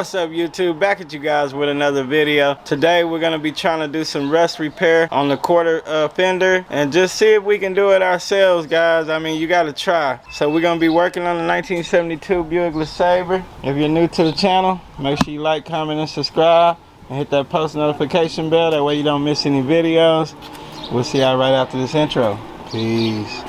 What's up, YouTube? Back at you guys with another video. Today we're going to be trying to do some rust repair on the quarter fender and just see if we can do it ourselves, guys. I mean, you got to try. So we're going to be working on the 1972 Buick LeSabre. If you're new to the channel, make sure you like, comment, and subscribe, and hit that post notification bell. That way you don't miss any videos. We'll see y'all right after this intro. Peace.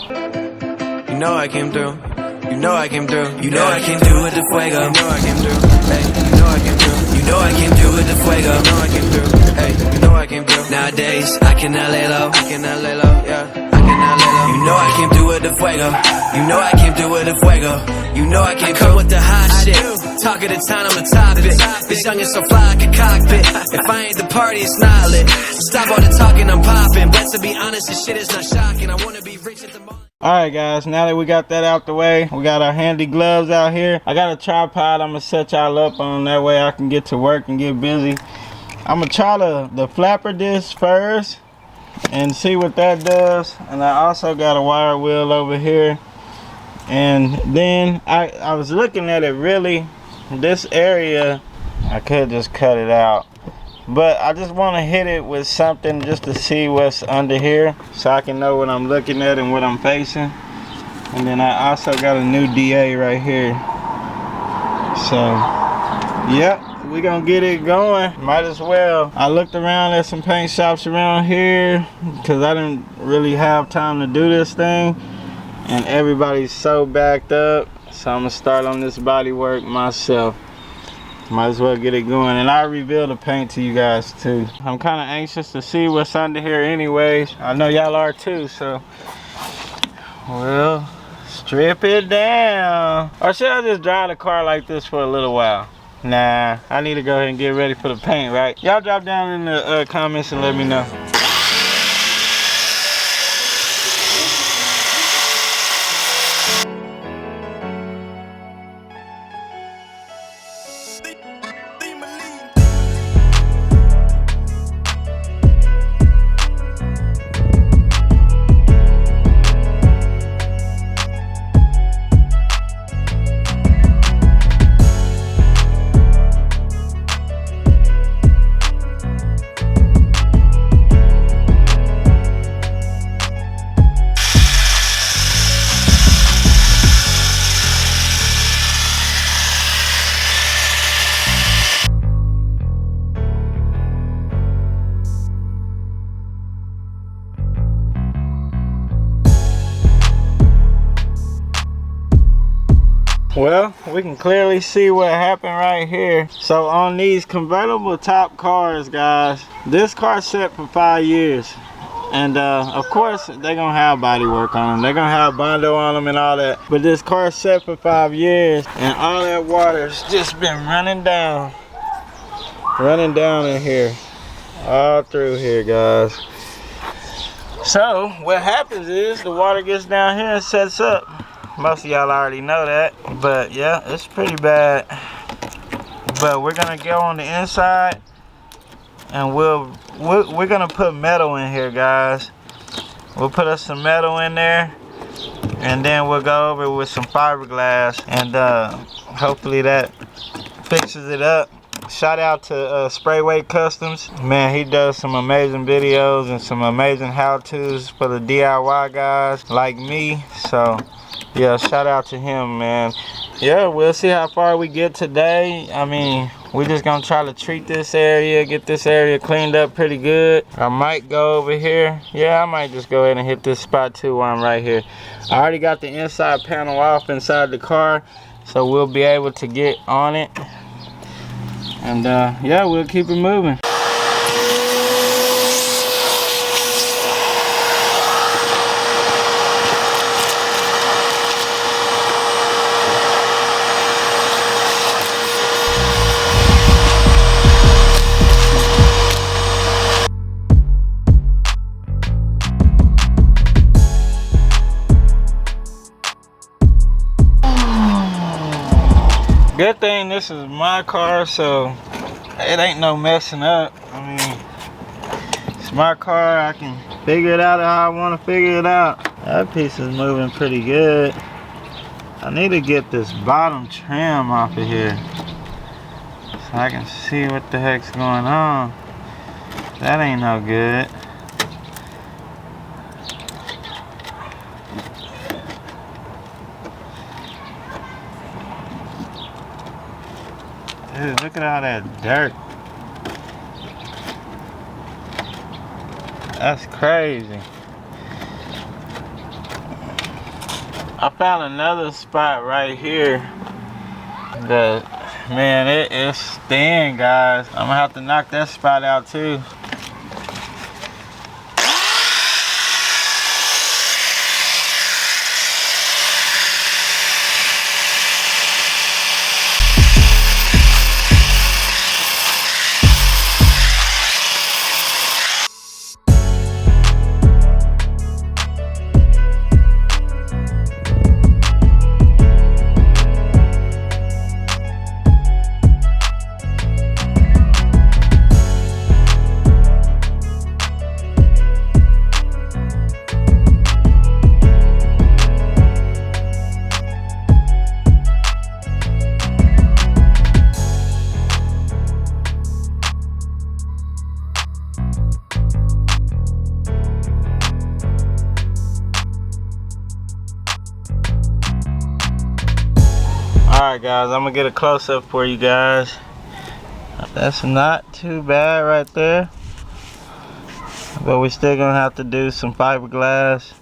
You know I came through. You know I came through. You know I came through with the fuego. You know I came through. Hey, you know I came through. You know I came through with the fuego. You know I came through. Hey, you know I came through. Nowadays I cannot lay low. I cannot lay low. Yeah, I cannot lay low. You know I came through with the fuego. You know I came through with the fuego. You know I came through with the hot shit. Talk of the town, I'm a topic. This young is so fly like a cockpit. If I ain't the party, it's not lit. Stop all the talking, I'm popping. But to be honest, this shit is not shocking. I wanna be rich at the moment. Alright guys, now that we got that out the way, we got our handy gloves out here. I got a tripod I'm gonna set y'all up on, that way I can get to work and get busy. I'm gonna try the flapper disc first and see what that does. And I also got a wire wheel over here. And then I was looking at it, really, this area, I could just cut it out. But I just want to hit it with something just to see what's under here, so I can know what I'm looking at and what I'm facing. And then I also got a new DA right here. So, yep, we're going to get it going. Might as well. I looked around at some paint shops around here because I didn't really have time to do this thing. And everybody's so backed up. So I'm going to start on this body work myself. Might as well get it going, and I'll reveal the paint to you guys too. I'm kind of anxious to see what's under here anyways. I know y'all are too, so we'll strip it down. Or should I just drive the car like this for a little while? Nah, I need to go ahead and get ready for the paint, right? Y'all drop down in the comments and let me know. Well, we can clearly see what happened right here. So on these convertible top cars, guys, this car set for 5 years. And of course, they're gonna have body work on them. They're gonna have Bondo on them and all that. But this car set for 5 years, and all that water's just been running down in here, all through here, guys. So what happens is the water gets down here and sets up. Most of y'all already know that, but yeah, it's pretty bad. But we're gonna go on the inside, and we're gonna put metal in here, guys. We'll put us some metal in there, and then we'll go over with some fiberglass, and hopefully that fixes it up. Shout out to Sprayway Customs. Man, he does some amazing videos and some amazing how-tos for the DIY guys like me. So yeah, shout out to him, man. Yeah, we'll see how far we get today. I mean, we're just gonna try to treat this area, get this area cleaned up pretty good. I might go over here. Yeah, I might just go ahead and hit this spot too while I'm right here. I already got the inside panel off inside the car, so we'll be able to get on it. And yeah, we'll keep it moving. Good thing this is my car, so it ain't no messing up. I mean, it's my car. I can figure it out how I want to figure it out. That piece is moving pretty good. I need to get this bottom trim off of here so I can see what the heck's going on. That ain't no good. Dude, look at all that dirt. That's crazy. I found another spot right here that, man, it is thin, guys. I'm gonna have to knock that spot out too. Alright guys, I'm gonna get a close-up for you guys. That's not too bad right there. But we're still gonna have to do some fiberglass.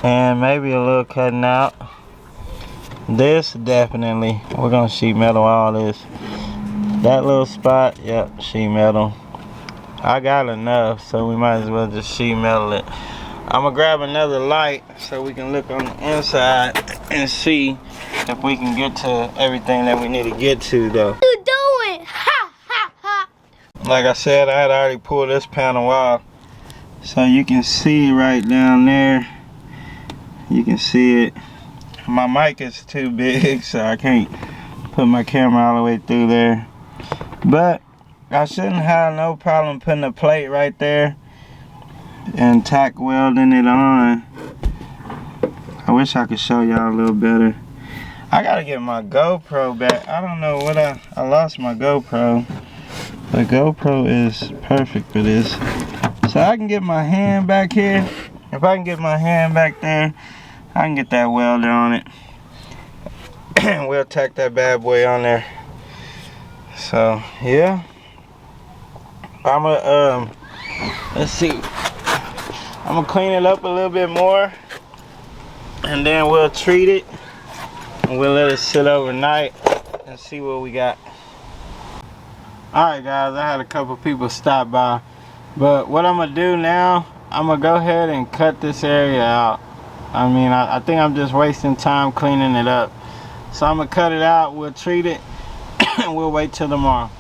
And maybe a little cutting out. This definitely, we're gonna sheet metal all this. That little spot, yep, sheet metal. I got enough, so we might as well just sheet metal it. I'm gonna grab another light so we can look on the inside and see if we can get to everything that we need to get to though. What you doing? Ha ha ha. Like I said, I had already pulled this panel off. So you can see right down there. You can see it. My mic is too big, so I can't put my camera all the way through there. But I shouldn't have no problem putting a plate right there and tack welding it on. I wish I could show y'all a little better. I gotta get my GoPro back. I don't know what I lost my GoPro. The GoPro is perfect for this. So I can get my hand back here. If I can get my hand back there, I can get that welder on it. And we'll tack that bad boy on there. So yeah. Let's see. I'm gonna clean it up a little bit more, and then we'll treat it, and we'll let it sit overnight and see what we got. Alright guys, I had a couple people stop by, but what I'm gonna do now, I'm gonna go ahead and cut this area out. I mean, I think I'm just wasting time cleaning it up. So I'm gonna cut it out, we'll treat it, and we'll wait till tomorrow.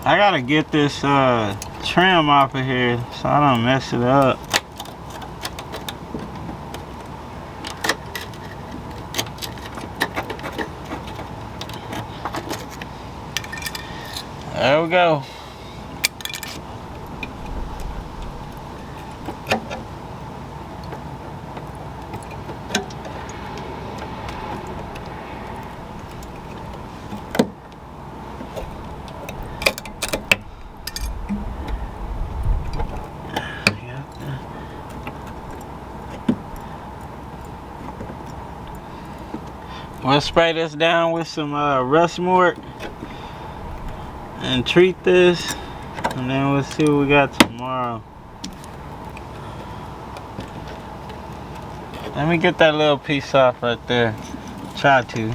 I gotta get this trim off of here so I don't mess it up. There we go. We'll spray this down with some rust mort and treat this, and then we'll see what we got tomorrow. Let me get that little piece off right there. Try to.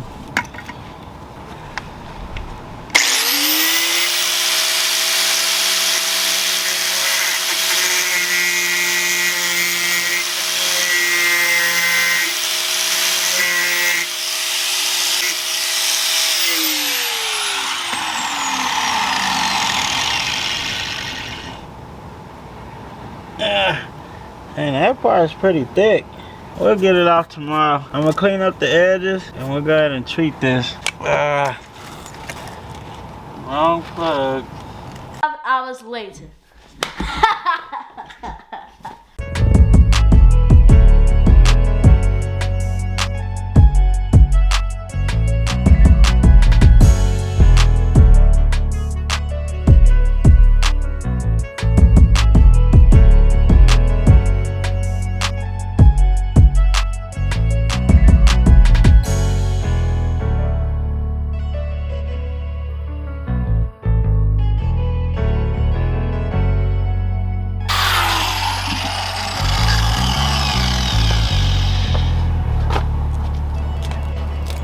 Man, that part is pretty thick. We'll get it off tomorrow. I'm gonna clean up the edges and we'll go ahead and treat this. Wrong plug. 5 hours later.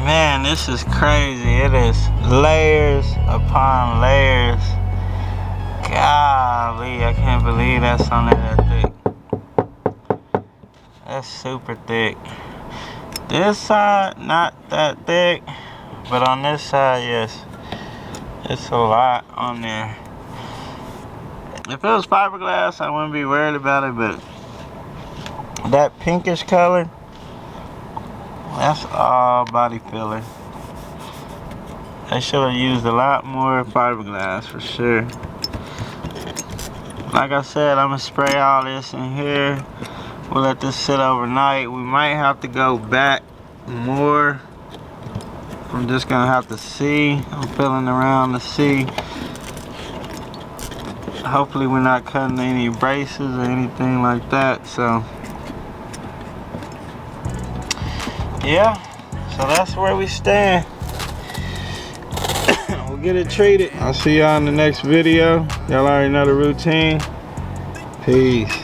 Man, this is crazy. It is layers upon layers. Golly, I can't believe that's on there that thick. That's super thick. This side, not that thick, but on this side, yes. It's a lot on there. If it was fiberglass, I wouldn't be worried about it, but that pinkish color, that's all body filler. They should have used a lot more fiberglass for sure. Like I said, I'm gonna spray all this in here. We'll let this sit overnight. We might have to go back more. I'm just gonna have to see. I'm feeling around to see. Hopefully we're not cutting any braces or anything like that, so. Yeah, so that's where we stand. We'll get it treated. I'll see y'all in the next video. Y'all already know the routine. Peace.